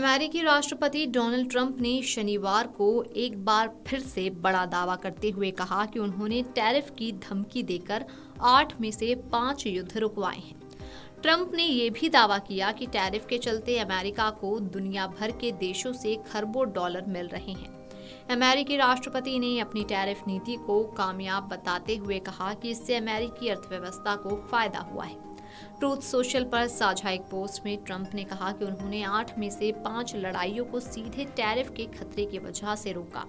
अमेरिकी राष्ट्रपति Donald Trump ने शनिवार को एक बार फिर से बड़ा दावा करते हुए कहा कि उन्होंने टैरिफ की धमकी देकर 8 में से 5 युद्ध रुकवाए हैं। ट्रंप ने यह भी दावा किया कि टैरिफ के चलते अमेरिका को दुनिया भर के देशों से खरबों डॉलर मिल रहे हैं। अमेरिकी राष्ट्रपति ने अपनी टैरिफ नीति को कामयाब बताते हुए कहा कि इससे अमेरिकी अर्थव्यवस्था को फायदा हुआ है। ट्रूथ सोशल पर साझा एक पोस्ट में ट्रंप ने कहा कि उन्होंने 8 में से 5 लड़ाइयों को सीधे टैरिफ के खतरे की वजह से रोका।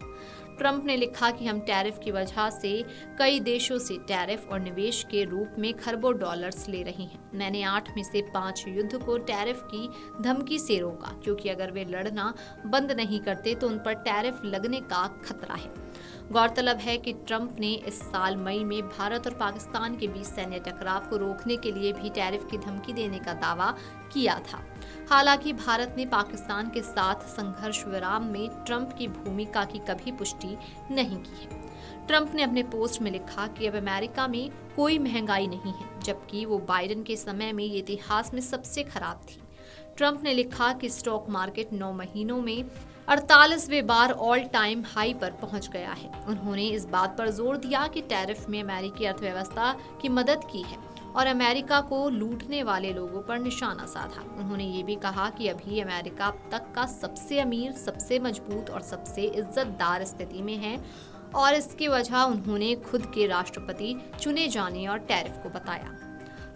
ट्रंप ने लिखा कि हम टैरिफ की वजह से कई देशों से टैरिफ और निवेश के रूप में खरबों डॉलर्स ले रहे हैं। मैंने 8 में से 5 युद्ध को टैरिफ की धमकी से रोका, क्योंकि अगर वे लड़ना बंद नहीं करते तो उन पर टैरिफ लगने का खतरा है। गौरतलब है कि ट्रंप ने इस साल मई में भारत और पाकिस्तान के बीच सैन्य टकराव को रोकने के लिए भी टैरिफ की धमकी देने का दावा किया था। हालांकि भारत ने पाकिस्तान के साथ संघर्ष विराम में ट्रंप की भूमिका की कभी पुष्टि नहीं की है। ट्रंप ने अपने पोस्ट में लिखा कि अब अमेरिका में कोई महंगाई नहीं है, जबकि वो बाइडेन के समय में ये इतिहास में सबसे खराब थी। ट्रंप ने लिखा कि स्टॉक मार्केट 9 महीनों में 48वें बार ऑल टाइम हाई पर पहुंच गया है। उन्होंने इस बात पर जोर दिया कि टैरिफ में अमेरिकी अर्थव्यवस्था की मदद की है और अमेरिका को लूटने वाले लोगों पर निशाना साधा। उन्होंने ये भी कहा कि अभी अमेरिका अब तक का सबसे अमीर, सबसे मजबूत और सबसे इज्जतदार स्थिति में है और इसकी वजह उन्होंने खुद के राष्ट्रपति चुने जाने और टैरिफ को बताया।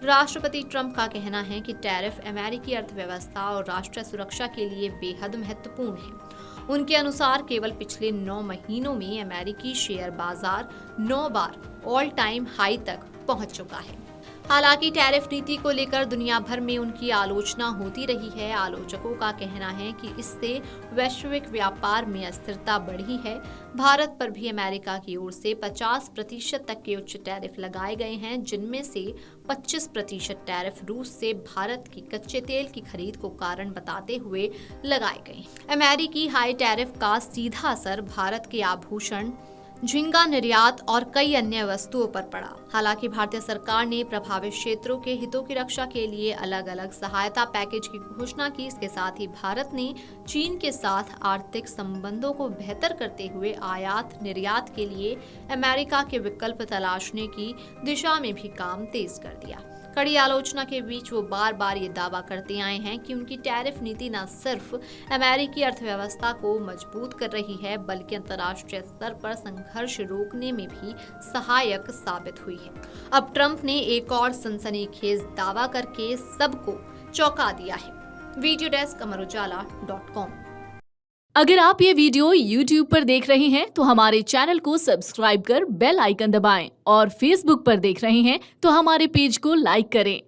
राष्ट्रपति ट्रंप का कहना है कि टैरिफ अमेरिकी अर्थव्यवस्था और राष्ट्रीय सुरक्षा के लिए बेहद महत्वपूर्ण है। उनके अनुसार केवल पिछले 9 महीनों में अमेरिकी शेयर बाजार 9 बार ऑल टाइम हाई तक पहुंच चुका है। हालांकि टैरिफ नीति को लेकर दुनिया भर में उनकी आलोचना होती रही है। आलोचकों का कहना है कि इससे वैश्विक व्यापार में अस्थिरता बढ़ी है। भारत पर भी अमेरिका की ओर से 50% तक के उच्च टैरिफ लगाए गए हैं, जिनमें से 25% टैरिफ रूस से भारत की कच्चे तेल की खरीद को कारण बताते हुए लगाए गए। अमेरिकी हाई टैरिफ का सीधा असर भारत के आभूषण, झींगा निर्यात और कई अन्य वस्तुओं पर पड़ा। हालांकि भारतीय सरकार ने प्रभावित क्षेत्रों के हितों की रक्षा के लिए अलग अलग सहायता पैकेज की घोषणा की। इसके साथ ही भारत ने चीन के साथ आर्थिक संबंधों को बेहतर करते हुए आयात निर्यात के लिए अमेरिका के विकल्प तलाशने की दिशा में भी काम तेज कर दिया। कड़ी आलोचना के बीच वो बार बार ये दावा करते आए हैं कि उनकी टैरिफ नीति न सिर्फ अमेरिकी अर्थव्यवस्था को मजबूत कर रही है, बल्कि अंतर्राष्ट्रीय स्तर पर संघर्ष रोकने में भी सहायक साबित हुई है। अब ट्रंप ने एक और सनसनीखेज दावा करके सबको चौंका दिया है। Video desk amarujala.com। अगर आप ये वीडियो YouTube पर देख रहे हैं तो हमारे चैनल को सब्सक्राइब कर बेल आइकन दबाएं और Facebook पर देख रहे हैं तो हमारे पेज को लाइक करें।